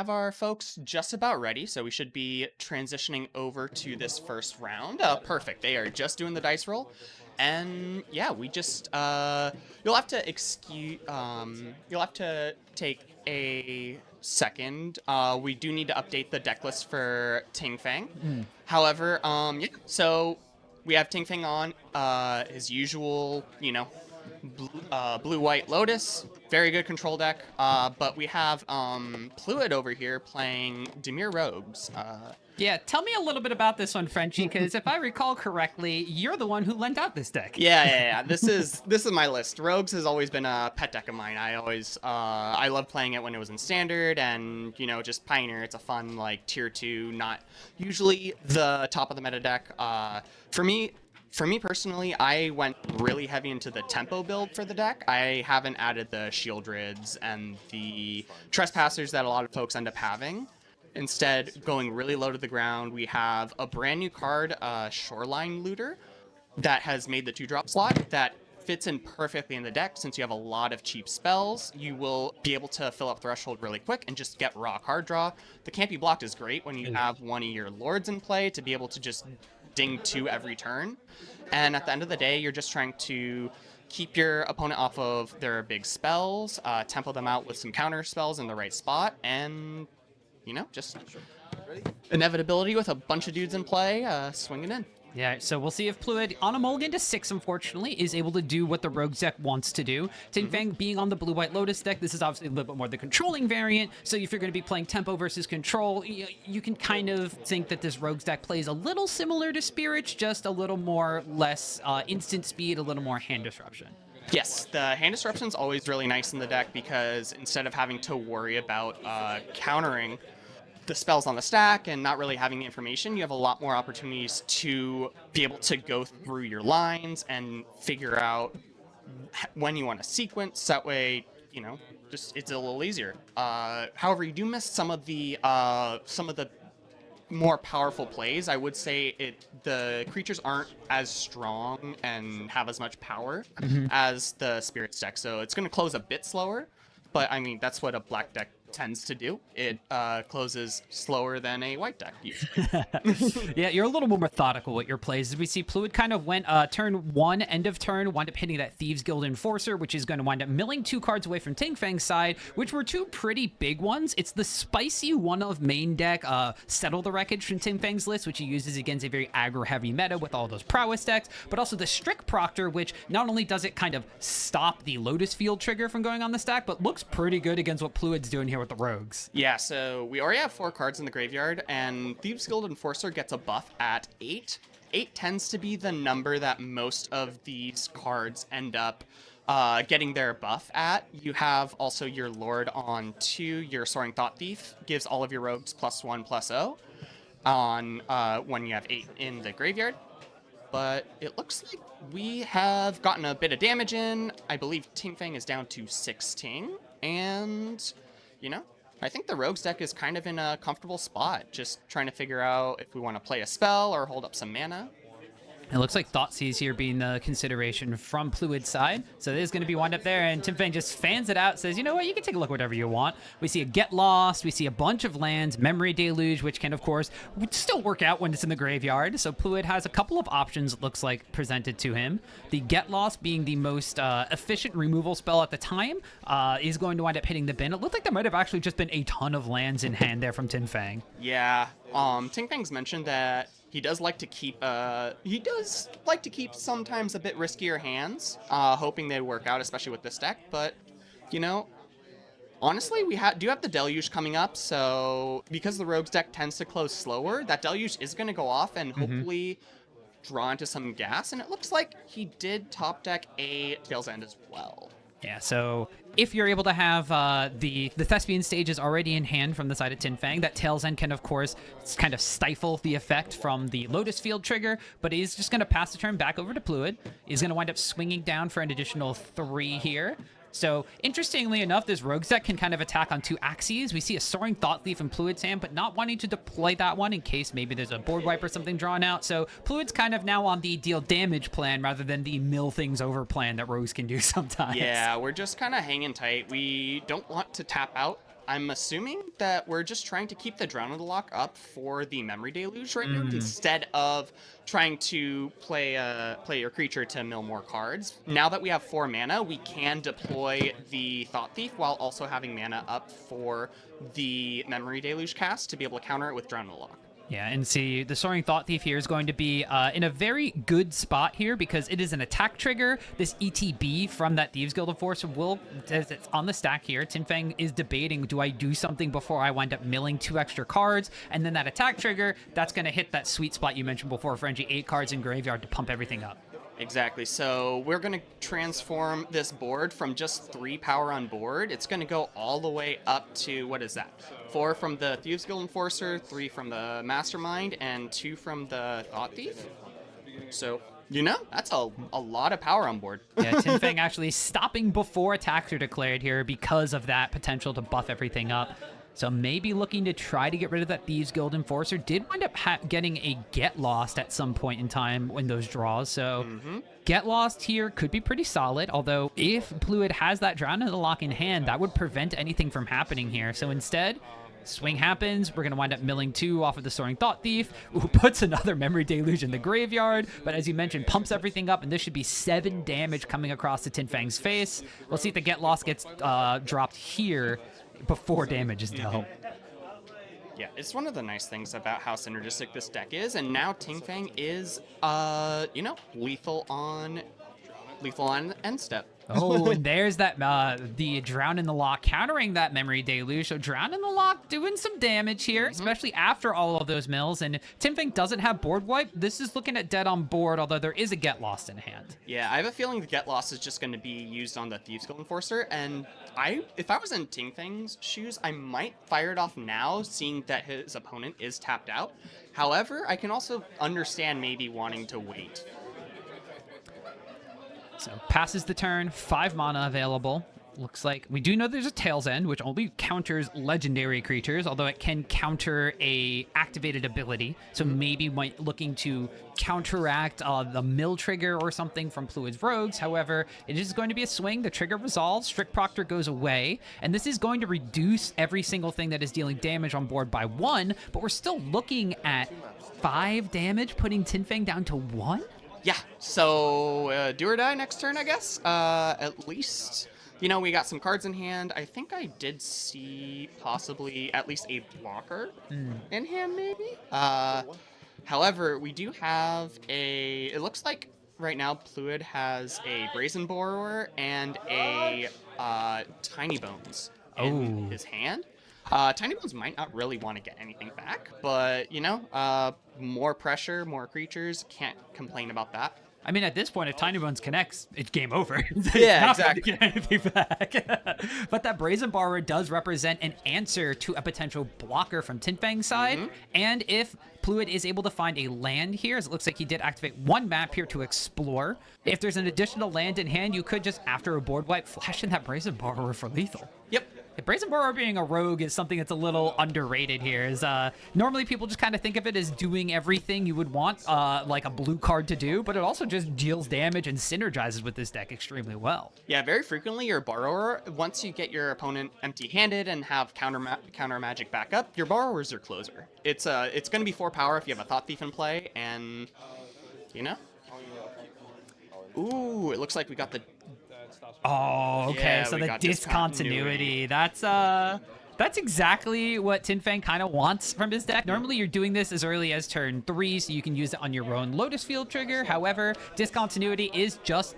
have our folks just about ready, so we should be transitioning over to this first round. Perfect. They are just doing the dice roll. And yeah, we just you'll have to you'll have to take a second. We do need to update the deck list for Ting Fang. However, yeah, so we have Ting Fang on his usual, blue white Lotus, very good control deck. But we have Pluid over here playing Dimir Rogues. Yeah, tell me a little bit about this one, Frenchie, because if I recall correctly, you're the one who lent out this deck. Yeah. This is my list. Rogues has always been a pet deck of mine. I love playing it when it was in standard, and just Pioneer. It's a fun tier 2, not usually the top of the meta deck. For me personally, I went really heavy into the tempo build for the deck. I haven't added the Shieldrids and the Trespassers that a lot of folks end up having. Instead, going really low to the ground, we have a brand new card, Shoreline Looter, that has made the 2-drop slot that fits in perfectly in the deck. Since you have a lot of cheap spells, you will be able to fill up Threshold really quick and just get raw card draw. The Can't Be Blocked is great when you have one of your Lords in play to be able to just ding 2 every turn. And at the end of the day, you're just trying to keep your opponent off of their big spells, tempo them out with some counter spells in the right spot, and just inevitability with a bunch of dudes in play, swinging in. Yeah, so we'll see if Pluid, on a mulligan to 6, unfortunately, is able to do what the Rogues deck wants to do. Ting Fang being on the Blue-White Lotus deck, this is obviously a little bit more the controlling variant, so if you're going to be playing tempo versus control, you can kind of think that this Rogues deck plays a little similar to Spirits, just a little more less instant speed, a little more hand disruption. Yes, the hand disruption is always really nice in the deck because instead of having to worry about countering the spells on the stack and not really having the information, you have a lot more opportunities to be able to go through your lines and figure out when you want to sequence. That way, just it's a little easier. However, you do miss some of the more powerful plays. I would say the creatures aren't as strong and have as much power as the Spirits deck, so it's going to close a bit slower. But I mean, that's what a black deck tends to do. It closes slower than a white deck usually. Yeah, you're a little more methodical with your plays. As we see, Pluid kind of went turn 1, end of turn, wound up hitting that Thieves Guild Enforcer, which is going to wind up milling 2 cards away from Ting Fang's side, which were 2 pretty big ones. It's the spicy one of main deck, Settle the Wreckage from Ting Fang's list, which he uses against a very aggro-heavy meta with all those prowess decks, but also the Strict Proctor, which not only does it kind of stop the Lotus Field trigger from going on the stack, but looks pretty good against what Pluid's doing here with the Rogues. Yeah, so we already have 4 cards in the graveyard, and Thieves Guild Enforcer gets a buff at 8. 8 tends to be the number that most of these cards end up getting their buff at. You have also your Lord on 2, your Soaring Thought Thief gives all of your rogues +1/+0 on when you have 8 in the graveyard. But it looks like we have gotten a bit of damage in. I believe Ting Fang is down to 6 Ting, and I think the Rogues deck is kind of in a comfortable spot, just trying to figure out if we want to play a spell or hold up some mana. It looks like Thoughtseize here being the consideration from Pluid's side. So there's going to be wind up there, and Ting Fang just fans it out, says, you know what, you can take a look whatever you want. We see a Get Lost, we see a bunch of lands, Memory Deluge, which can, of course, still work out when it's in the graveyard. So Pluid has a couple of options, it looks like, presented to him. The Get Lost being the most efficient removal spell at the time is going to wind up hitting the bin. It looked like there might have actually just been a ton of lands in hand there from Ting Fang. Yeah, Ting Fang's mentioned that he does like to keep sometimes a bit riskier hands, hoping they work out, especially with this deck. But, honestly, we do have the Deluge coming up, so because the Rogues deck tends to close slower, that Deluge is going to go off and hopefully draw into some gas. And it looks like he did top deck a Tail's End as well. Yeah, so if you're able to have the Thespian stages already in hand from the side of Ting Fang, that Tail's End can, of course, kind of stifle the effect from the Lotus Field trigger, but he's just going to pass the turn back over to Pluid. He's going to wind up swinging down for an additional 3 here. So, interestingly enough, this Rogues deck can kind of attack on 2 axes. We see a Soaring Thought Thief in Pluid's hand, but not wanting to deploy that one in case maybe there's a board wipe or something drawn out. So, Pluid's kind of now on the deal damage plan rather than the mill things over plan that Rogues can do sometimes. Yeah, we're just kind of hanging tight. We don't want to tap out. I'm assuming that we're just trying to keep the Drown in the Lock up for the Memory Deluge right now, instead of trying to play your creature to mill more cards. Now that we have 4 mana, we can deploy the Thought Thief while also having mana up for the Memory Deluge cast to be able to counter it with Drown in the Lock. Yeah, and see, the Soaring Thought Thief here is going to be in a very good spot here because it is an attack trigger. This ETB from that Thieves Guild Enforcer will, as it's on the stack here, Tin Fang is debating, do I do something before I wind up milling 2 extra cards? And then that attack trigger, that's going to hit that sweet spot you mentioned before, Frenzy, 8 cards in graveyard to pump everything up. Exactly. So we're going to transform this board from just 3 power on board. It's going to go all the way up to, what is that? 4 from the Thieves Guild Enforcer, 3 from the Mastermind, and 2 from the Thought Thief. So, that's a lot of power on board. Yeah, Tin Fang actually stopping before attacks are declared here because of that potential to buff everything up. So maybe looking to try to get rid of that Thieves Guild Enforcer. Did wind up getting a Get Lost at some point in time in those draws. So Get Lost here could be pretty solid. Although if Pluid has that Drown in the Lock in hand, that would prevent anything from happening here. So instead, swing happens. We're going to wind up milling 2 off of the Soaring Thought Thief, who puts another Memory Deluge in the graveyard. But as you mentioned, pumps everything up, and this should be 7 damage coming across the Tin Fang's face. We'll see if the Get Lost gets dropped here before damage is dealt. Yeah, it's one of the nice things about how synergistic this deck is, and now Tin Fang is, lethal on end step. Oh, and there's that, the Drown in the Lock countering that Memory Deluge. So Drown in the Lock doing some damage here, especially after all of those mills. And Tin Fang doesn't have board wipe. This is looking at dead on board, although there is a Get Lost in hand. Yeah, I have a feeling the Get Lost is just going to be used on the Thieves Guild Enforcer, and if I was in Tin Fang's shoes, I might fire it off now, seeing that his opponent is tapped out. However, I can also understand maybe wanting to wait. So passes the turn, 5 mana available. Looks like we do know there's a Tail's End, which only counters legendary creatures, although it can counter a activated ability. So maybe looking to counteract the mill trigger or something from Pluid's Rogues. However, it is going to be a swing. The trigger resolves, Strict Proctor goes away, and this is going to reduce every single thing that is dealing damage on board by 1, but we're still looking at 5 damage, putting Tin Fang down to 1? Yeah, so do or die next turn, I guess. At least, we got some cards in hand. I think I did see possibly at least a blocker in hand, maybe. However, we do have it looks like right now Pluid has a Brazen Borrower and a Tiny Bones in his hand. Tiny Bones might not really want to get anything back, but, more pressure, more creatures, can't complain about that. I mean, at this point, if Tiny Bones connects, it's game over. Yeah, exactly. Not going to get anything back. But that Brazen Borrower does represent an answer to a potential blocker from Tin Fang's side. And if Pluid is able to find a land here, as it looks like he did activate 1 map here to explore. If there's an additional land in hand, you could just, after a board wipe, flash in that Brazen Borrower for lethal. Yep. Brazen Borrower being a rogue is something that's a little underrated here. Normally people just kind of think of it as doing everything you would want like a blue card to do, but it also just deals damage and synergizes with this deck extremely well. Yeah, very frequently your Borrower, once you get your opponent empty-handed and have counter magic backup, your Borrower's your closer. It's going to be 4 power if you have a Thought Thief in play, and, Ooh, it looks like we got the... Oh, okay. Yeah, so the discontinuity. That's exactly what Tin Fang kind of wants from his deck. Normally, you're doing this as early as turn 3, so you can use it on your own Lotus Field trigger. However, discontinuity is just,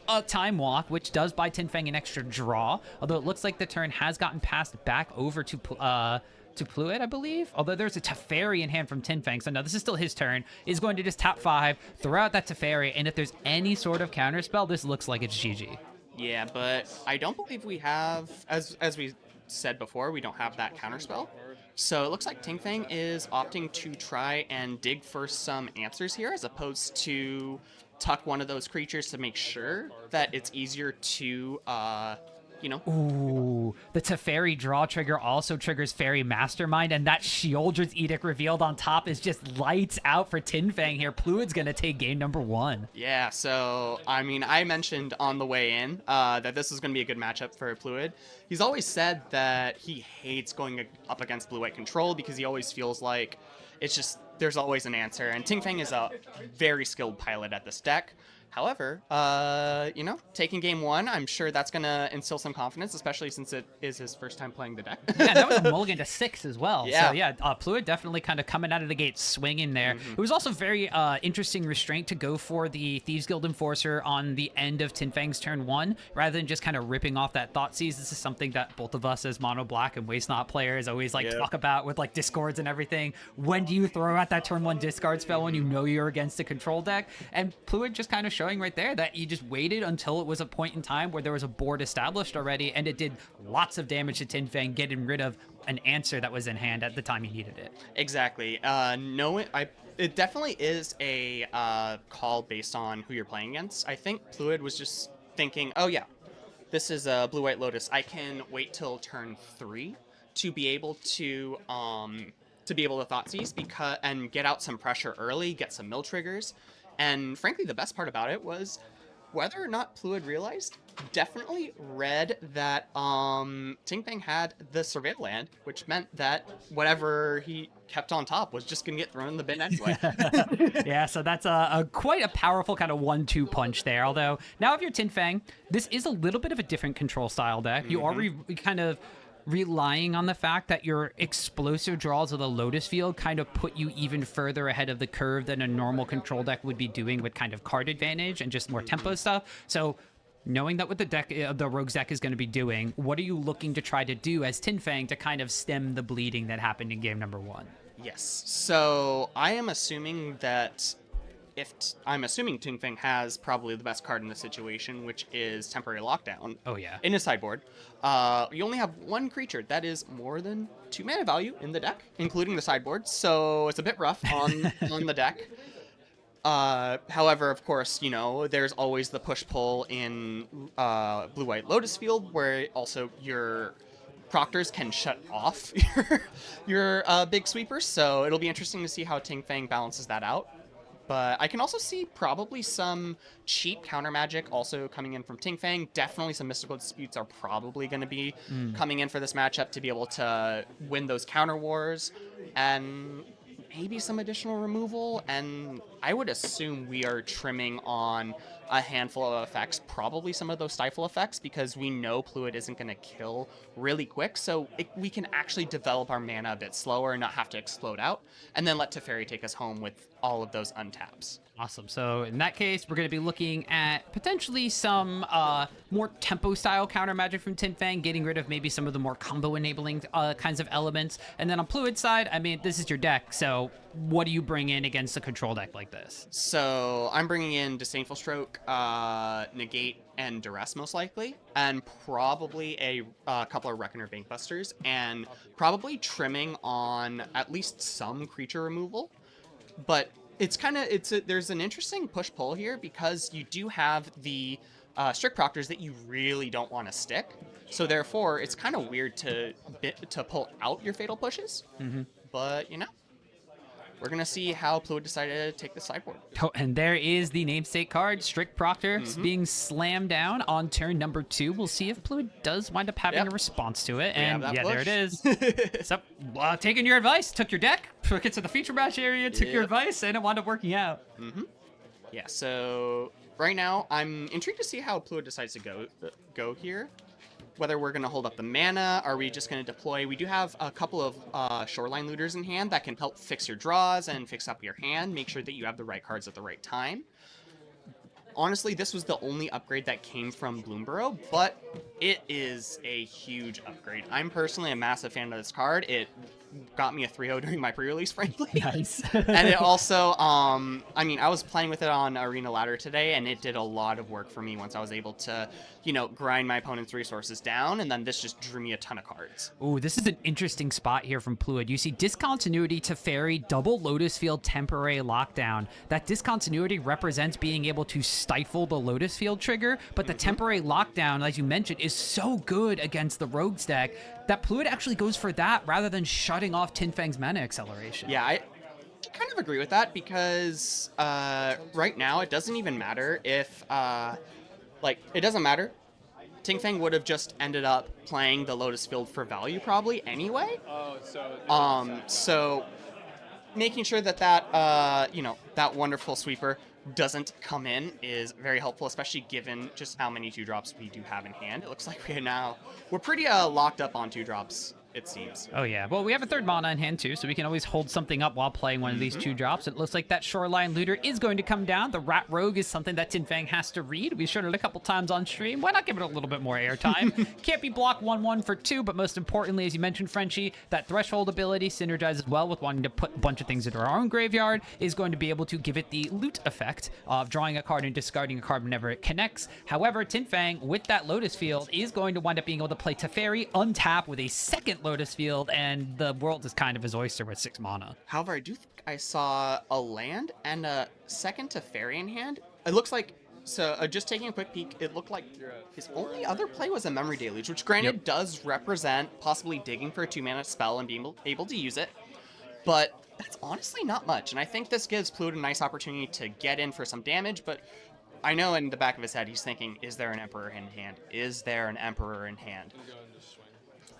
a time walk, which does buy Tin Fang an extra draw. Although it looks like the turn has gotten passed back over to Pluid, I believe. Although there's a Teferi in hand from Tin Fang, so no, this is still his turn. Is going to just tap 5, throw out that Teferi, and if there's any sort of counterspell, this looks like it's GG. Yeah, but I don't believe we have, as we said before, we don't have that counterspell. So it looks like Tin Fang is opting to try and dig for some answers here, as opposed to tuck one of those creatures to make sure that it's easier to Ooh, the Teferi draw trigger also triggers Fairy Mastermind, and that Sheoldred's Edict revealed on top is just lights out for Tin Fang here. Pluid's gonna take game number 1. Yeah, so, I mean, I mentioned on the way in that this was going to be a good matchup for Pluid. He's always said that he hates going up against blue-white control because he always feels like it's just, there's always an answer, and Ting Fang is a very skilled pilot at this deck. However, taking game 1, I'm sure that's going to instill some confidence, especially since it is his first time playing the deck. Yeah, that was a mulligan to 6 as well. Yeah. So, yeah, Pluid definitely kind of coming out of the gate swinging there. It was also very interesting restraint to go for the Thieves Guild Enforcer on the end of Tin Fang's turn 1, rather than just kind of ripping off that Thoughtseize. This is something that both of us as Mono Black and Waste Not players always talk about with discords and everything. When do you throw out that turn 1 discard spell when you know you're against a control deck? And Pluid just kind of showing right there that you just waited until it was a point in time where there was a board established already, and it did lots of damage to Tin Fang, getting rid of an answer that was in hand at the time he needed it. Exactly. It definitely is a call based on who you're playing against. I think Pluid was just thinking, oh yeah, this is a blue-white Lotus. I can wait till turn 3 to be able to Thoughtseize and get out some pressure early, get some mill triggers. And frankly, the best part about it was whether or not Pluid realized, definitely read that Ting Fang had the Surveil land, which meant that whatever he kept on top was just going to get thrown in the bin anyway. Yeah, so that's quite a powerful kind of 1-2 punch there. Although, now if you're Tin Fang, this is a little bit of a different control style deck. You are kind of relying on the fact that your explosive draws of the Lotus Field kind of put you even further ahead of the curve than a normal control deck would be doing with kind of card advantage and just more tempo stuff. So knowing that what the Rogues deck is going to be doing, what are you looking to try to do as Tin Fang to kind of stem the bleeding that happened in game number 1? Yes. So I am assuming that I'm assuming Ting Fang has probably the best card in the situation, which is Temporary Lockdown. Oh, yeah. In his sideboard. You only have 1 creature that is more than 2 mana value in the deck, including the sideboard, so it's a bit rough on the deck. However, of course, there's always the push-pull in Blue-White Lotus Field, where also your Proctors can shut off your big sweepers, so it'll be interesting to see how Ting Fang balances that out. But I can also see probably some cheap counter magic also coming in from Ting Fang. Definitely some Mystical Disputes are probably going to be coming in for this matchup to be able to win those counter wars. And maybe some additional removal. And I would assume we are trimming on a handful of effects, probably some of those stifle effects, because we know Pluid isn't going to kill really quick, so we can actually develop our mana a bit slower and not have to explode out, and then let Teferi take us home with all of those untaps. Awesome. So in that case, we're going to be looking at potentially some more tempo-style counter magic from Tin Fang, getting rid of maybe some of the more combo-enabling kinds of elements. And then on Pluid's side, I mean, this is your deck, so what do you bring in against a control deck like this? So I'm bringing in Disdainful Stroke, Negate, and Duress most likely, and probably a couple of Reckoner Bankbusters, and probably trimming on at least some creature removal. But there's an interesting push-pull here because you do have the Strict Proctors that you really don't want to stick. So therefore, it's kind of weird to pull out your Fatal Pushes. But, we're going to see how Pluid decided to take the sideboard. Oh, and there is the namesake card, Strict Proctor, being slammed down on turn number 2. We'll see if Pluid does wind up having a response to it. And yeah, there it is. So, taking your advice, took your deck, took it to the feature match area, took your advice, and it wound up working out. Yeah, so right now, I'm intrigued to see how Pluid decides to go here. Whether we're going to hold up the mana, are we just going to deploy? We do have a couple of Shoreline Looters in hand that can help fix your draws and fix up your hand, make sure that you have the right cards at the right time. Honestly, this was the only upgrade that came from Bloomburrow, but it is a huge upgrade. I'm personally a massive fan of this card. It got me a 3-0 during my pre-release, frankly. Nice. And it also, I mean, I was playing with it on Arena Ladder today, and it did a lot of work for me once I was able to, grind my opponent's resources down, and then this just drew me a ton of cards. Ooh, this is an interesting spot here from Pluid. You see discontinuity, Teferi, double Lotus Field, temporary lockdown. That discontinuity represents being able to stifle the Lotus Field trigger, but the temporary lockdown, as you mentioned, is so good against the Rogues deck that Pluid actually goes for that rather than shutting off Tinfang's mana acceleration. Yeah, I kind of agree with that because right now it doesn't even matter if, it doesn't matter. Tinfang would have just ended up playing the Lotus Field for value probably anyway. So making sure that that wonderful sweeper doesn't come in is very helpful, especially given just how many 2-drops we do have in hand. It looks like we're pretty locked up on 2-drops, it seems. Oh yeah, well we have a 3rd mana in hand too, so we can always hold something up while playing one of these 2-drops. It looks like that Shoreline Looter is going to come down. The Rat Rogue is something that Tinfang has to read. We showed it a couple times on stream. Why not give it a little bit more airtime? Can't be blocked 1/1 for 2, but most importantly, as you mentioned, Frenchie, that Threshold ability synergizes well with wanting to put a bunch of things into our own graveyard, is going to be able to give it the loot effect of drawing a card and discarding a card whenever it connects. However, Tinfang, with that Lotus Field, is going to wind up being able to play Teferi, untap with a 2nd Lotus Field, and the world is kind of his oyster with 6 mana. However, I do think I saw a land and a 2nd Teferi in hand. It looks like, just taking a quick peek, it looked like his only other play was a Memory Deluge, which granted does represent possibly digging for a 2-mana spell and being able to use it, but that's honestly not much, and I think this gives Pluid a nice opportunity to get in for some damage, but I know in the back of his head he's thinking, is there an Emperor in hand? Is there an Emperor in hand?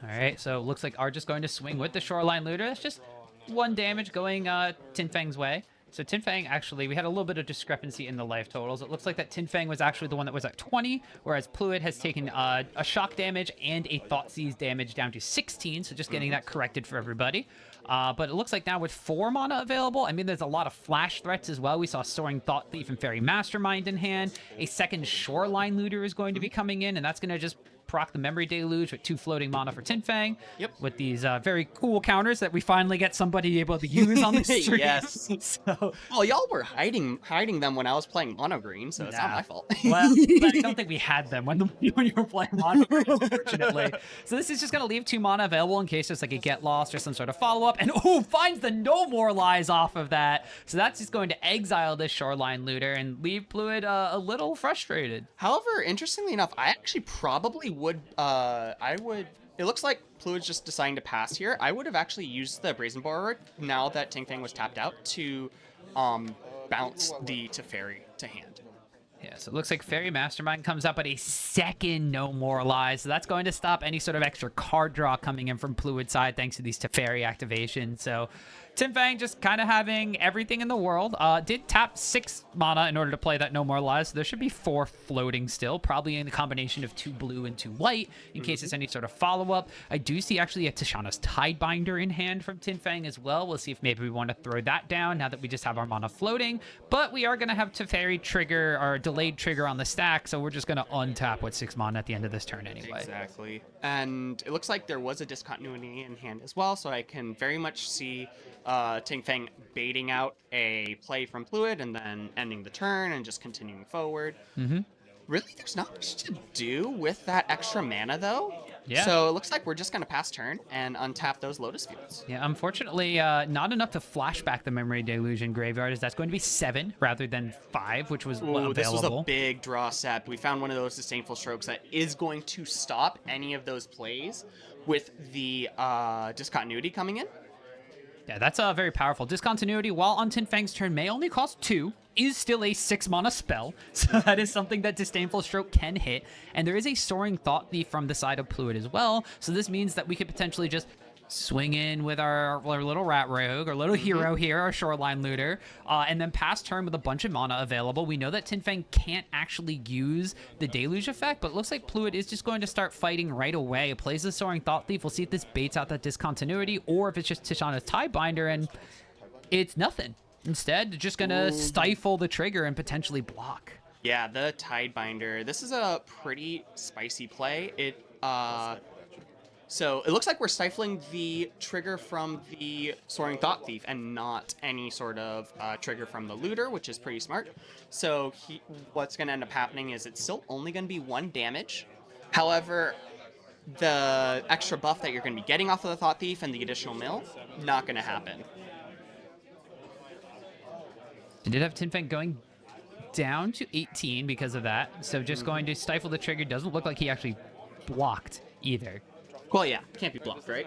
All right, so it looks like Art just going to swing with the Shoreline Looter. That's just 1 damage going Tinfang's way. So Tinfang, actually, we had a little bit of discrepancy in the life totals. It looks like that Tinfang was actually the one that was at 20, whereas Pluid has taken a shock damage and a Thoughtseize damage down to 16, so just getting that corrected for everybody. But it looks like now with 4 mana available, I mean, there's a lot of flash threats as well. We saw Soaring Thought Thief and Fairy Mastermind in hand. A 2nd Shoreline Looter is going to be coming in, and that's going to just proc the Memory Deluge with 2 floating mana for Tinfang. Yep. With these very cool counters that we finally get somebody able to use on the stream. Yes. So, well, y'all were hiding them when I was playing Mono Green, so it's not my fault. Well, I don't think we had them when you were playing Mono Green, unfortunately. So this is just going to leave 2 mana available in case there's like a Get Lost or some sort of follow-up. And finds the No More Lies off of that. So that's just going to exile this Shoreline Looter and leave Pluid a little frustrated. However, interestingly enough, I actually probably would, it looks like Pluid's just deciding to pass here. I would have actually used the Brazen Borrower now that Tinfang was tapped out to bounce the Teferi to hand. Yeah, so it looks like Fairy Mastermind comes up at a 2nd No More Lies. So that's going to stop any sort of extra card draw coming in from Pluid's side thanks to these Teferi activations. So Tinfang just kind of having everything in the world. Did tap 6 mana in order to play that No More Lies. So there should be 4 floating still, probably in the combination of 2 blue and 2 white in case there's any sort of follow-up. I do see actually a Tishana's Tidebinder in hand from Tinfang as well. We'll see if maybe we want to throw that down now that we just have our mana floating. But we are going to have Teferi trigger or delayed trigger on the stack, so we're just going to untap with 6 mana at the end of this turn anyway. Exactly. And it looks like there was a discontinuity in hand as well, so I can very much see Tinfang baiting out a play from Pluid and then ending the turn and just continuing forward. Really, there's not much to do with that extra mana, though. Yeah. So it looks like we're just going to pass turn and untap those Lotus Fields. Yeah, unfortunately, not enough to flashback the Memory Deluge in Graveyard, as that's going to be 7 rather than 5, which was available. This was a big draw set. We found one of those Disdainful Strokes that is going to stop any of those plays with the discontinuity coming in. Yeah, that's very powerful. Discontinuity, while on Tinfang's turn may only cost 2, is still a 6 mana spell. So that is something that Disdainful Stroke can hit. And there is a Soaring Thought Thief from the side of Pluid as well. So this means that we could potentially just swing in with our little Rat Rogue, our little hero here, our Shoreline Looter, and then pass turn with a bunch of mana available. We know that Tinfang can't actually use the Deluge effect, but it looks like Pluid is just going to start fighting right away. It plays the Soaring Thought Thief. We'll see if this baits out that discontinuity, or if it's just Tishana's Tidebinder, and it's nothing. Instead, they're just going to stifle the trigger and potentially block. Yeah, the Tidebinder. This is a pretty spicy play. It So it looks like we're stifling the trigger from the Soaring Thought Thief and not any sort of trigger from the Looter, which is pretty smart. So what's going to end up happening is it's still only going to be 1 damage. However, the extra buff that you're going to be getting off of the Thought Thief and the additional mill, not going to happen. I did have Tinfang going down to 18 because of that. So just going to stifle the trigger. Doesn't look like he actually blocked either. Well, yeah, can't be blocked, right?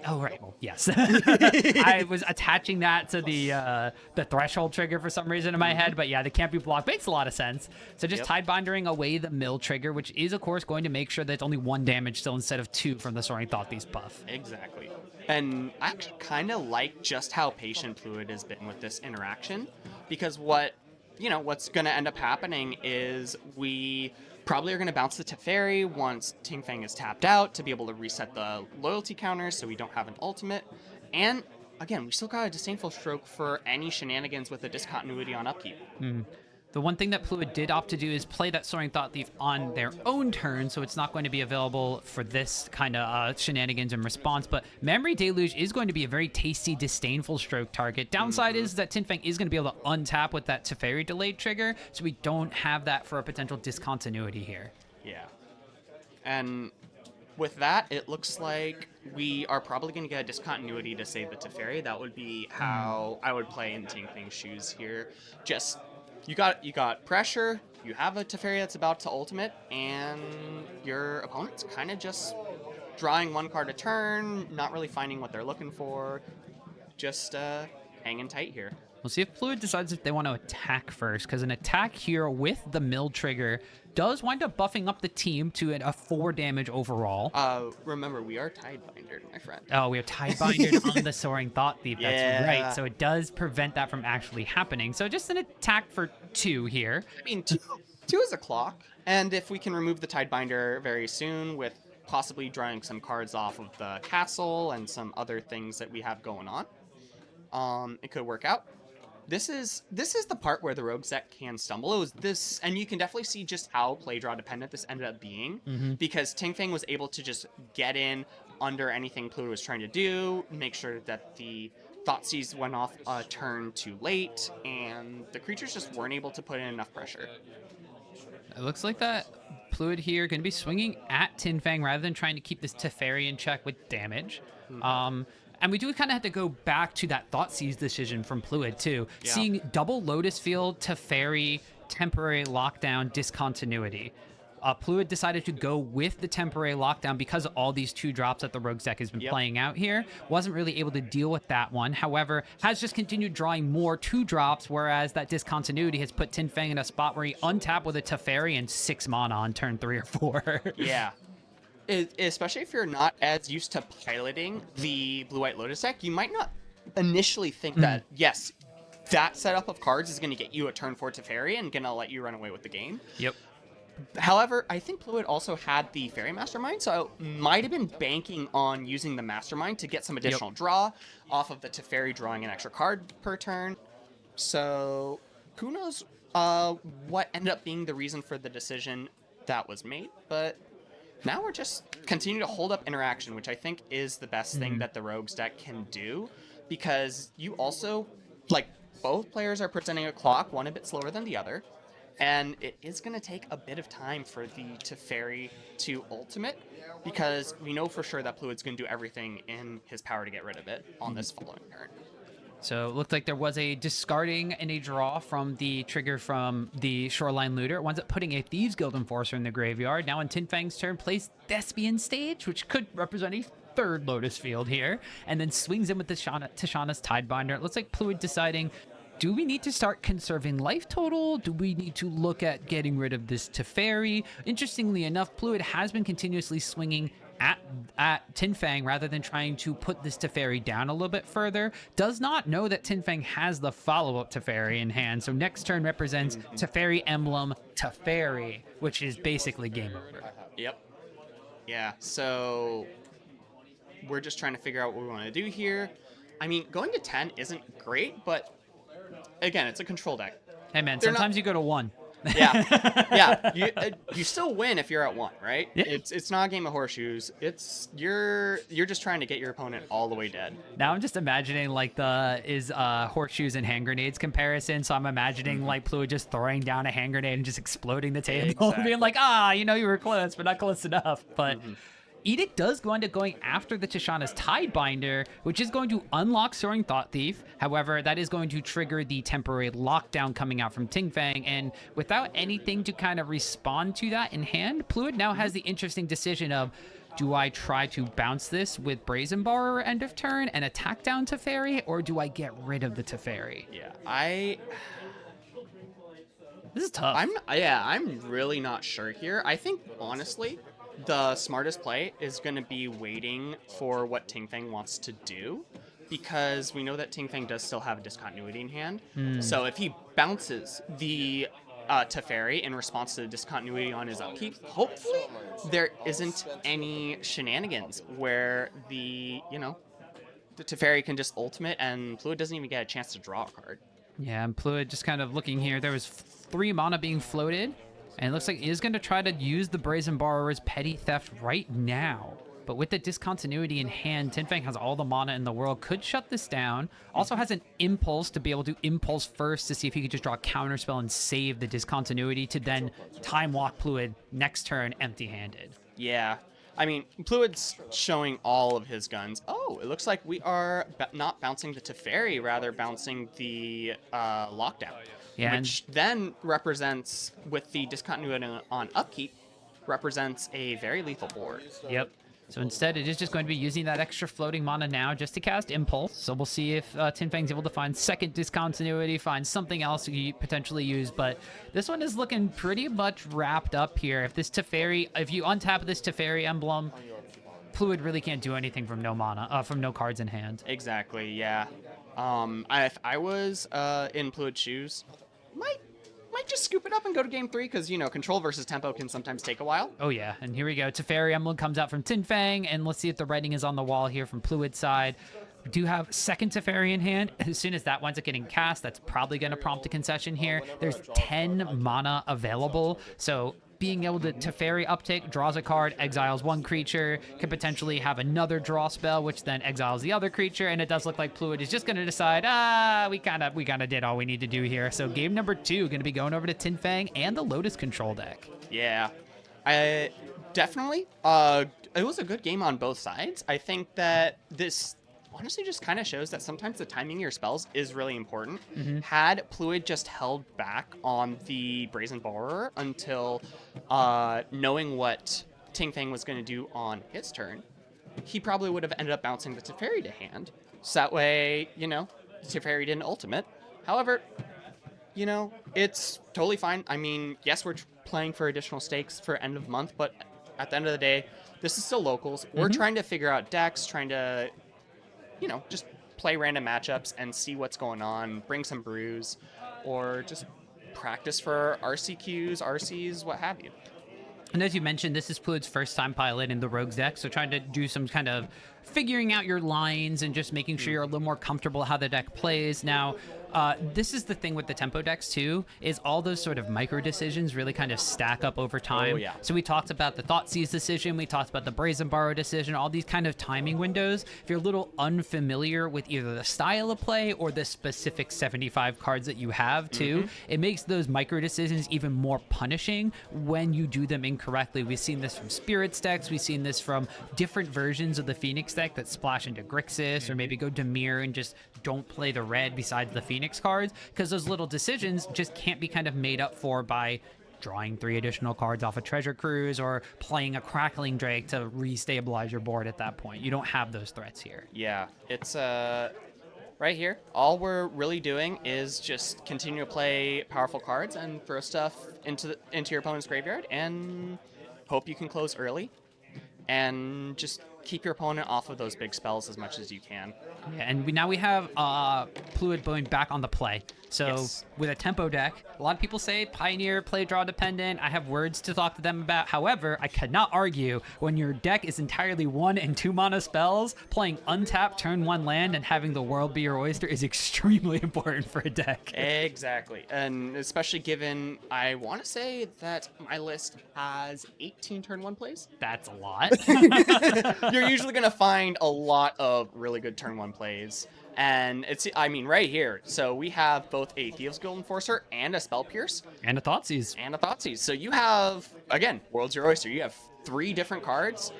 Oh, right. Well, yes. I was attaching that to the threshold trigger for some reason in my head, but yeah, the can't be blocked makes a lot of sense. So just Tidebindering away the mill trigger, which is, of course, going to make sure that it's only 1 damage still instead of 2 from the Soaring Thought Thief buff. Exactly. And I actually kind of like just how patient Fluid has been with this interaction, because what's going to end up happening is we probably are going to bounce the Teferi once Tinfang is tapped out to be able to reset the loyalty counters so we don't have an ultimate. And again, we still got a Disdainful Stroke for any shenanigans with a discontinuity on upkeep. The one thing that Fluid did opt to do is play that Soaring Thought Thief on their own turn, so it's not going to be available for this kind of shenanigans and response, but Memory Deluge is going to be a very tasty Disdainful Stroke target. Downside is that Tinfang is going to be able to untap with that Teferi delayed trigger, so we don't have that for a potential discontinuity here. Yeah. And with that, it looks like we are probably going to get a discontinuity to save the Teferi. That would be how I would play in Tinfang's shoes here. Just... You got pressure, you have a Teferi that's about to ultimate, and your opponent's kind of just drawing 1 card a turn, not really finding what they're looking for, just hanging tight here. We'll see if Fluid decides if they want to attack first, because an attack here with the mill trigger does wind up buffing up the team to a 4 damage overall. Remember, we are Tidebindered, my friend. Oh, we are Tidebindered on the Soaring Thought Thief. That's Yeah. right. So it does prevent that from actually happening. So just an attack for 2 here. I mean, two is a clock, and if we can remove the Tidebinder very soon with possibly drawing some cards off of the castle and some other things that we have going on, it could work out. This is the part where the Rogues deck can stumble. It was this, and you can definitely see just how play draw dependent this ended up being, because Tinfang was able to just get in under anything Pluto was trying to do, make sure that the Thoughtseize went off a turn too late, and the creatures just weren't able to put in enough pressure. It looks like that Fluid here going to be swinging at Tinfang rather than trying to keep this Teferi in check with damage. And we do kind of have to go back to that Thoughtseize decision from Fluid, too. Yeah. Seeing double Lotus Field, Teferi, temporary lockdown, discontinuity. Fluid decided to go with the temporary lockdown because of all these 2 drops that the Rogues deck has been playing out here. Wasn't really able to deal with that one. However, has just continued drawing more 2 drops, whereas that discontinuity has put Tinfang in a spot where he untapped with a Teferi and 6 mana on turn 3 or 4. Yeah. Especially if you're not as used to piloting the Blue-White Lotus deck, you might not initially think that, yes, that setup of cards is going to get you a turn 4 Teferi and going to let you run away with the game. Yep. However, I think Fluid also had the Fairy Mastermind, so might have been banking on using the Mastermind to get some additional draw off of the Teferi drawing an extra card per turn. So who knows what ended up being the reason for the decision that was made, but now we're just continuing to hold up interaction, which I think is the best thing that the Rogues deck can do, because you also, like, both players are presenting a clock, one a bit slower than the other, and it is going to take a bit of time for the Teferi to ultimate, because we know for sure that Fluid's going to do everything in his power to get rid of it on this following turn. So it looked like there was a discarding and a draw from the trigger from the Shoreline Looter. It winds up putting a Thieves Guild Enforcer in the graveyard. Now on Tinfang's turn, plays Thespian Stage, which could represent a 3rd Lotus Field here, and then swings in with the Tishana's Tidebinder. It looks like Fluid deciding, do we need to start conserving life total? Do we need to look at getting rid of this Teferi? Interestingly enough, Fluid has been continuously swinging at Tinfang rather than trying to put this Teferi down a little bit further. Does not know that Tinfang has the follow-up Teferi in hand, so next turn represents Teferi Emblem Teferi, which is basically game over. Yep. Yeah, so we're just trying to figure out what we want to do here. I mean, going to 10 isn't great, but again, it's a control deck. Hey man, They're sometimes not- you go to 1. Yeah, yeah. You still win if you're at 1, right? Yeah. It's not a game of horseshoes. It's you're just trying to get your opponent all the way dead. Now I'm just imagining like the horseshoes and hand grenades comparison. So I'm imagining like Pluid just throwing down a hand grenade and just exploding the table, Exactly. being like, you were close, but not close enough. But Edict does go into going after the Tishana's Tidebinder, which is going to unlock Soaring Thought Thief. However, that is going to trigger the temporary lockdown coming out from Tingfang, and without anything to kind of respond to that in hand, Pluid now has the interesting decision of, do I try to bounce this with Brazen Borrower end of turn and attack down Teferi, or do I get rid of the Teferi? Yeah, This is tough. I'm really not sure here. I think honestly, the smartest play is going to be waiting for what Tingfang wants to do, because we know that Tingfang does still have discontinuity in hand. So if he bounces the Teferi in response to the discontinuity on his upkeep, hopefully there isn't any shenanigans where the Teferi can just ultimate and Pluid doesn't even get a chance to draw a card. Yeah, and Pluid just kind of looking here. There was 3 mana being floated, and it looks like he is going to try to use the Brazen Borrower's Petty Theft right now. But with the discontinuity in hand, Tinfang has all the mana in the world, could shut this down. Also has an Impulse to be able to Impulse first to see if he could just draw a Counterspell and save the discontinuity to then Time Walk Pluid next turn empty-handed. Yeah. I mean, Pluid's showing all of his guns. Oh, it looks like we are not bouncing the Teferi, rather bouncing the lockdown. Yeah, which then represents, with the discontinuity on upkeep, represents a very lethal board. Yep. So instead, it is just going to be using that extra floating mana now just to cast Impulse. So we'll see if Tinfang's able to find second discontinuity, find something else to potentially use. But this one is looking pretty much wrapped up here. If you untap this Teferi emblem, Pluid really can't do anything from no mana, from no cards in hand. Exactly, yeah. If I was in Pluid's shoes, might just scoop it up and go to game 3, because, control versus tempo can sometimes take a while. Oh, yeah. And here we go. Teferi emblem comes out from Tinfang, and let's see if the writing is on the wall here from Pluid's side. We do have second Teferi in hand. As soon as that winds up getting cast, that's probably going to prompt a concession here. There's 10 mana available, so being able to Teferi uptake, draws a card, exiles 1 creature, can potentially have another draw spell, which then exiles the other creature, and it does look like Pluid is just going to decide, we kind of did all we need to do here. So game number 2 going to be going over to Tinfang and the Lotus control deck. Yeah, I definitely. It was a good game on both sides. I think that this honestly just kind of shows that sometimes the timing of your spells is really important. Had Pluid just held back on the Brazen Borrower until knowing what Tingfang was going to do on his turn, he probably would have ended up bouncing the Teferi to hand. So that way, Teferi didn't ultimate. However, it's totally fine. I mean, yes, we're playing for additional stakes for end of month, but at the end of the day, this is still locals. We're trying to figure out decks, trying to just play random matchups and see what's going on, bring some brews, or just practice for RCQs, RCs, what have you. And as you mentioned, this is Pluid's first time piloting the Rogues deck, so trying to do some kind of figuring out your lines and just making sure you're a little more comfortable how the deck plays. Now, this is the thing with the tempo decks too, is all those sort of micro decisions really kind of stack up over time. Oh, yeah. So we talked about the Thoughtseize decision, we talked about the Brazen Borrow decision, all these kind of timing windows. If you're a little unfamiliar with either the style of play or the specific 75 cards that you have too, it makes those micro decisions even more punishing when you do them incorrectly. We've seen this from Spirits decks, we've seen this from different versions of the Phoenix deck that splash into Grixis or maybe go Dimir and just don't play the red besides the Phoenix cards, because those little decisions just can't be kind of made up for by drawing 3 additional cards off a Treasure Cruise or playing a Crackling Drake to restabilize your board at that point. You don't have those threats here. Yeah, it's right here. All we're really doing is just continue to play powerful cards and throw stuff into your opponent's graveyard and hope you can close early and just keep your opponent off of those big spells as much as you can. Yeah, and now we have Fluid going back on the play. So Yes. with a tempo deck, a lot of people say Pioneer play draw dependent. I have words to talk to them about. However, I cannot argue when your deck is entirely 1 and 2 mana spells, playing untapped turn 1 land and having the world be your oyster is extremely important for a deck. Exactly. And especially given, I want to say that my list has 18 turn 1 plays. That's a lot. You're usually going to find a lot of really good turn 1 plays. And it's, I mean, right here. So we have both a Thieves Guild Enforcer and a Spell Pierce. And a Thoughtseize. And a Thoughtseize. So you have, again, World's Your Oyster. You have 3 different cards.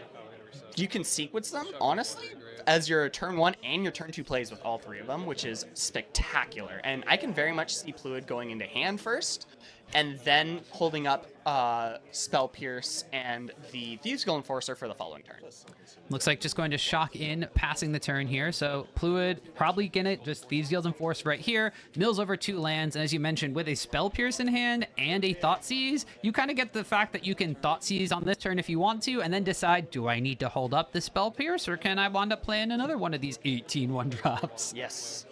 You can sequence them, honestly, as your turn 1 and your turn 2 plays with all 3 of them, which is spectacular. And I can very much see Fluid going into hand first, and then holding up Spell Pierce and the Thieves Guild Enforcer for the following turn. Looks like just going to shock in, passing the turn here. So Fluid probably gonna just Thieves Guild Enforce right here, mills over 2 lands, and as you mentioned, with a Spell Pierce in hand and a Thoughtseize, you kind of get the fact that you can Thoughtseize on this turn if you want to, and then decide, do I need to hold up the Spell Pierce, or can I wind up playing another one of these 18 1-drops? Yes.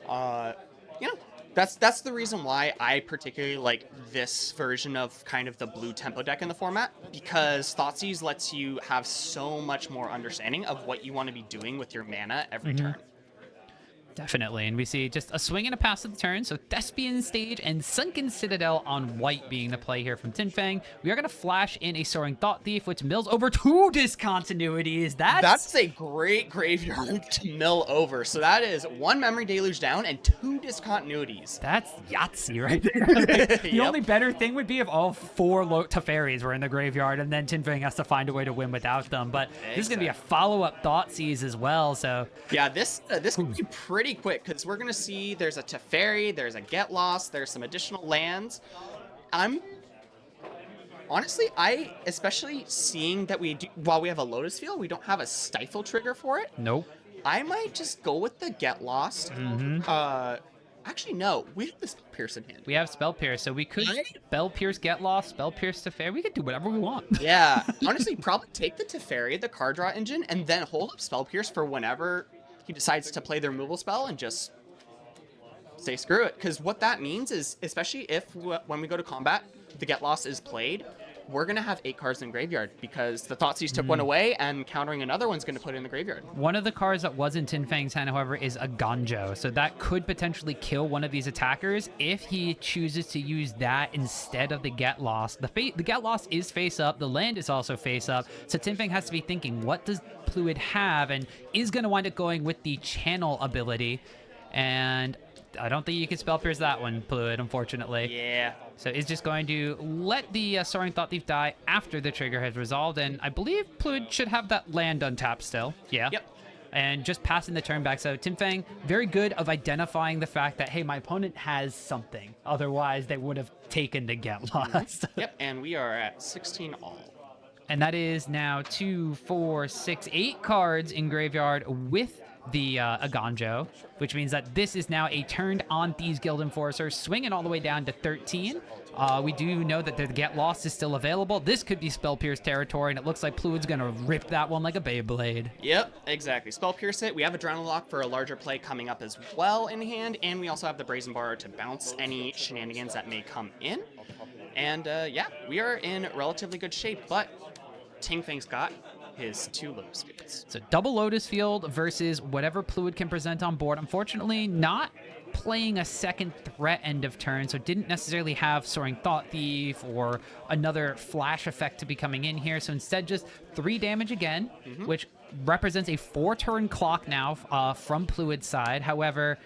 You know, that's the reason why I particularly like this version of kind of the blue tempo deck in the format, because Thoughtseize lets you have so much more understanding of what you want to be doing with your mana every turn. Definitely, and we see just a swing and a pass of the turn, so Thespian Stage and Sunken Citadel on white being the play here from Tinfang. We are going to flash in a Soaring Thought Thief, which mills over 2 discontinuities. That's a great graveyard to mill over. So that is 1 Memory Deluge down and 2 discontinuities. That's Yahtzee right there. The Yep. only better thing would be if all 4 Teferis were in the graveyard, and then Tinfang has to find a way to win without them. But this is going to be a follow-up Thoughtseize as well, so... Yeah, this can be pretty quick, because we're going to see there's a Teferi, there's a Get Lost, there's some additional lands. Honestly, especially seeing that while we have a Lotus Field, we don't have a Stifle trigger for it. Nope. I might just go with the Get Lost. Actually, no, we have the Spell Pierce in hand. We have Spell Pierce, so we could Spell Pierce Get Lost, Spell Pierce Teferi. We could do whatever we want. Yeah, honestly, probably take the Teferi, the card draw engine, and then hold up Spell Pierce for whenever he decides to play the removal spell and just say screw it. Because what that means is, especially if when we go to combat, the Get Lost is played, we're going to have 8 cards in graveyard, because the Thoughtseize took one away, and countering another one's going to put it in the graveyard. One of the cards that was in Tinfang's hand, however, is a Ganjo. So that could potentially kill one of these attackers if he chooses to use that instead of the Get Lost. The Get Lost is face up. The land is also face up. So Tinfang has to be thinking, what does Fluid have? And is going to wind up going with the Channel ability. And I don't think you can Spell Pierce that one, Fluid, unfortunately. Yeah. So it's just going to let the Soaring Thought Thief die after the trigger has resolved, and I believe Fluid should have that land untapped still. Yeah. Yep. And just passing the turn back. So Tinfang, very good of identifying the fact that, hey, my opponent has something. Otherwise, they would have taken the Get Lost. Yep, and we are at 16 all. And that is now 2, 4, 6, 8 cards in graveyard with the Aganjo, which means that this is now a turned on Thieves Guild Enforcer, swinging all the way down to 13. We do know that the Get Lost is still available. This could be Spell Pierce territory, and it looks like Fluid's going to rip that one like a Beyblade. Yep, exactly. Spell Pierce it. We have Adrenaline Lock for a larger play coming up as well in hand, and we also have the Brazen Bar to bounce any shenanigans that may come in. And yeah, we are in relatively good shape, but Tinfang's got his 2 Lotus Fields. So double Lotus Field versus whatever Fluid can present on board. Unfortunately, not playing a second threat end of turn, so didn't necessarily have Soaring Thought Thief or another flash effect to be coming in here. So instead, just 3 damage again, which represents a 4-turn clock now from Fluid's side. However,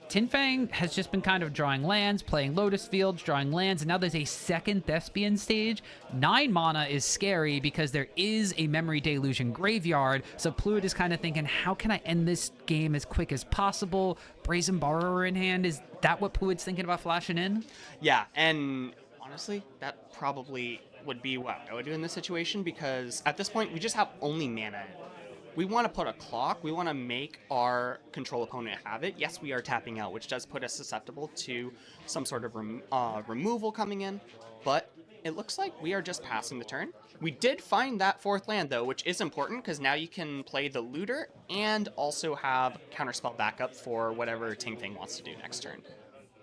Tinfang has just been kind of drawing lands, playing Lotus Fields, drawing lands, and now there's a second Thespian Stage. 9 mana is scary because there is a Memory Deluge in graveyard, so Fluid is kind of thinking, how can I end this game as quick as possible? Brazen Borrower in hand, is that what Fluid's thinking about flashing in? Yeah, and honestly, that probably would be what I would do in this situation, because at this point, we just have only mana. We want to put a clock. We want to make our control opponent have it. Yes, we are tapping out, which does put us susceptible to some sort of removal coming in. But it looks like we are just passing the turn. We did find that 4th land, though, which is important because now you can play the Looter and also have Counterspell backup for whatever Ting Fang wants to do next turn.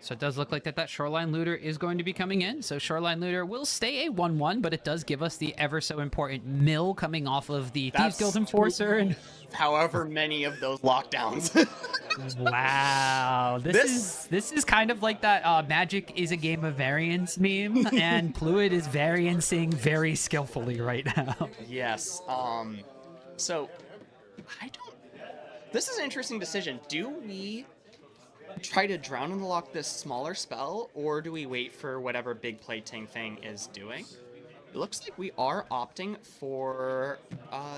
So it does look like that Shoreline Looter is going to be coming in. So Shoreline Looter will stay a 1/1, but it does give us the ever so important mill coming off of the Thieves Guild Enforcer. And however many of those lockdowns. wow, this is kind of like that Magic is a game of variance meme, and Pluid is variancing very skillfully right now. Yes. So this is an interesting decision. Do we try to Drown in the Lock this smaller spell, or do we wait for whatever big play Ting Fang is doing? It looks like we are opting for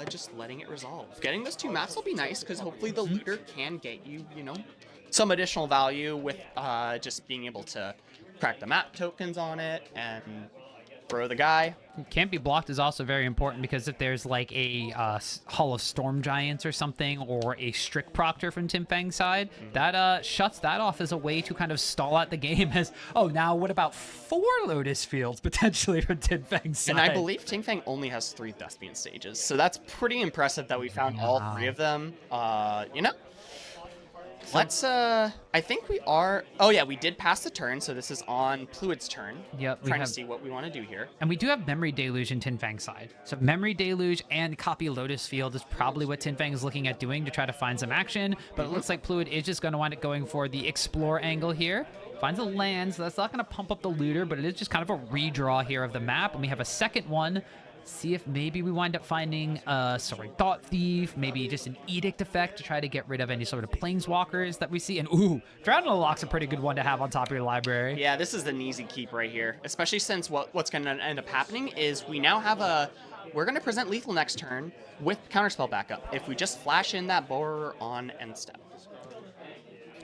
just letting it resolve. Getting those 2 maps will be nice, because hopefully the Looter can get you, some additional value with just being able to crack the map tokens on it and throw the guy. Can't be blocked is also very important, because if there's like a Hall of Storm Giants or something, or a Strict Proctor from Tim Fang's side, that shuts that off as a way to kind of stall out the game as, oh, now what about 4 Lotus Fields potentially from Tim Fang's side? And I believe Ting Fang only has 3 Thespian stages, so that's pretty impressive that we found all 3 of them. Let's, I think we are... Oh, yeah, we did pass the turn, so this is on Pluid's turn. Yep. Trying to see what we want to do here. And we do have Memory Deluge in Tin Fang's side. So Memory Deluge and copy Lotus Field is probably what Tin Fang is looking at doing to try to find some action. But it looks like Pluid is just going to wind up going for the Explore angle here. Finds a land, so that's not going to pump up the Looter, but it is just kind of a redraw here of the map. And we have a second one. See if maybe we wind up finding Thought Thief, maybe just an Edict effect to try to get rid of any sort of Planeswalkers that we see. And ooh, Drown in the Lock's a pretty good one to have on top of your library. Yeah, this is an easy keep right here, especially since what's going to end up happening is we now have we're going to present lethal next turn with Counterspell backup if we just flash in that Borer on end step.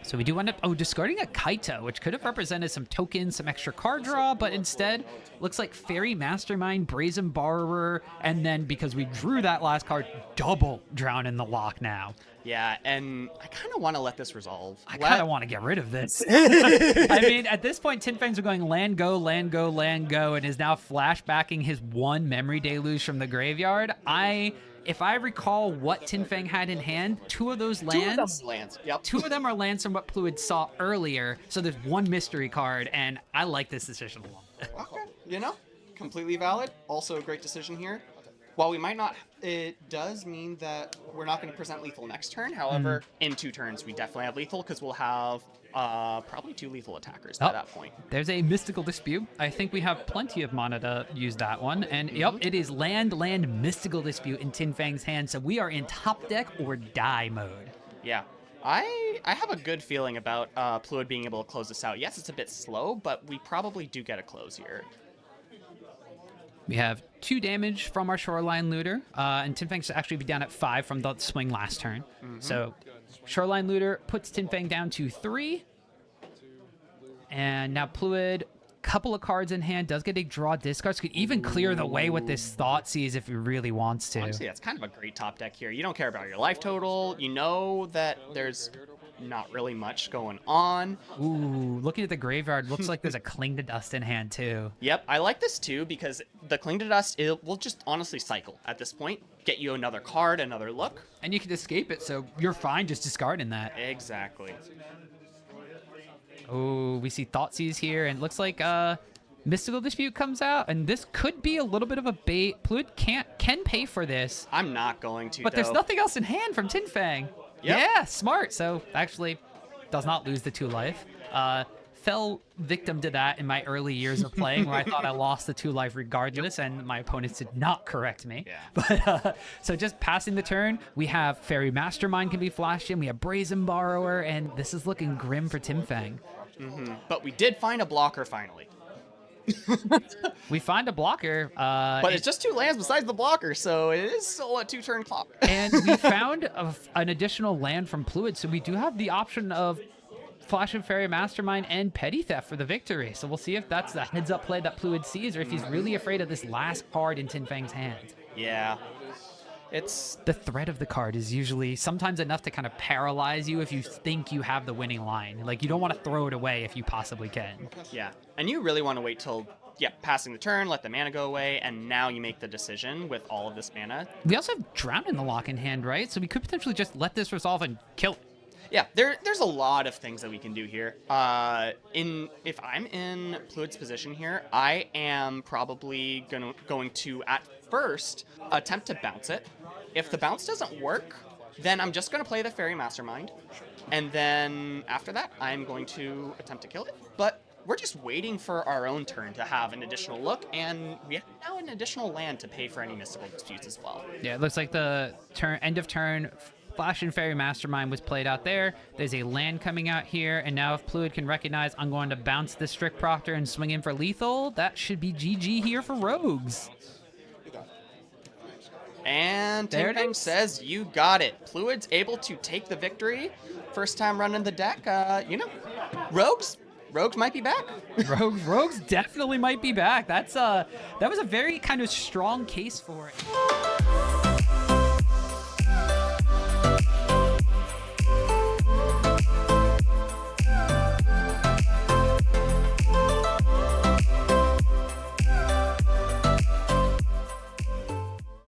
So we do end up, discarding a Kaito, which could have represented some tokens, some extra card draw, but instead looks like Fairy Mastermind, Brazen Borrower, and then because we drew that last card, double Drown in the Lock now. Yeah, and I kind of want to let this resolve. I kind of want to get rid of this. I mean, at this point, Tin Fangs are going land, go, land, go, land, go, and is now flashbacking his 1 Memory Deluge from the graveyard. If I recall what Tin Fang had in hand, 2 of those lands. 2 of them Yep. 2 of them are lands from what Pluid saw earlier. So there's 1 mystery card, and I like this decision a lot. Okay, completely valid. Also a great decision here. While we might not, it does mean that we're not going to present lethal next turn. However, in 2 turns, we definitely have lethal because we'll have probably 2 lethal attackers by that point. There's a Mystical Dispute. I think we have plenty of mana to use that one. And yep, it is land, Mystical Dispute in Tin Fang's hand. So we are in top deck or die mode. Yeah. I have a good feeling about Pluid being able to close this out. Yes, it's a bit slow, but we probably do get a close here. We have 2 damage from our Shoreline Looter, and Tin Fang should actually be down at 5 from the swing last turn. So Shoreline Looter puts Tin Fang down to 3. And now Pluid, couple of cards in hand, does get a draw discards, could even clear the way with this Thoughtseize if he really wants to. Honestly, that's kind of a great top deck here. You don't care about your life total. You know that there's not really much going on. Ooh, looking at the graveyard, looks like there's a Cling to Dust in hand too. Yep, I like this too because the Cling to Dust, it will just honestly cycle at this point. Get you another card, another look. And you can escape it, so you're fine just discarding that. Exactly. Oh, we see Thoughtseize here, and it looks like Mystical Dispute comes out, and this could be a little bit of a bait. Pluid can pay for this. I'm not going to, but there's nothing else in hand from Tin Fang. Yep. Yeah, smart. So actually does not lose the 2 life. Fell victim to that in my early years of playing where I thought I lost the 2 life regardless, and my opponents did not correct me. Yeah. But so just passing the turn, we have Fairy Mastermind can be flashed in, we have Brazen Borrower, and this is looking grim for Tin Fang. But we did find a blocker finally. We find a blocker. But it's just 2 lands besides the blocker, so it is still a 2-turn clock. And we found an additional land from Pluid, so we do have the option of Flash and Fairy Mastermind and Petty Theft for the victory. So we'll see if that's the heads-up play that Pluid sees, or if he's really afraid of this last card in Tin Fang's hand. Yeah. It's the threat of the card is usually sometimes enough to kind of paralyze you if you think you have the winning line. Like, you don't want to throw it away if you possibly can. Yeah, and you really want to wait till yeah, passing the turn, let the mana go away, and now you make the decision with all of this mana. We also have Drown in the lock in hand, right? So we could potentially just let this resolve and kill it. Yeah, there's a lot of things that we can do here. If I'm in Pluid's position here, I am probably going to at first attempt to bounce it. If the bounce doesn't work, then I'm just going to play the Fairy Mastermind, and then after that, I'm going to attempt to kill it. But we're just waiting for our own turn to have an additional look, and we have now an additional land to pay for any mystical disputes as well. Yeah, it looks like the end of turn. Flash and Fairy Mastermind was played out there. There's a land coming out here, and now if Pluid can recognize I'm going to bounce this Strict Proctor and swing in for lethal, that should be GG here for Rogues. And Tinfang says you got it. Pluid's able to take the victory. First time running the deck. Rogues might be back. Rogues definitely might be back. That was a very kind of strong case for it.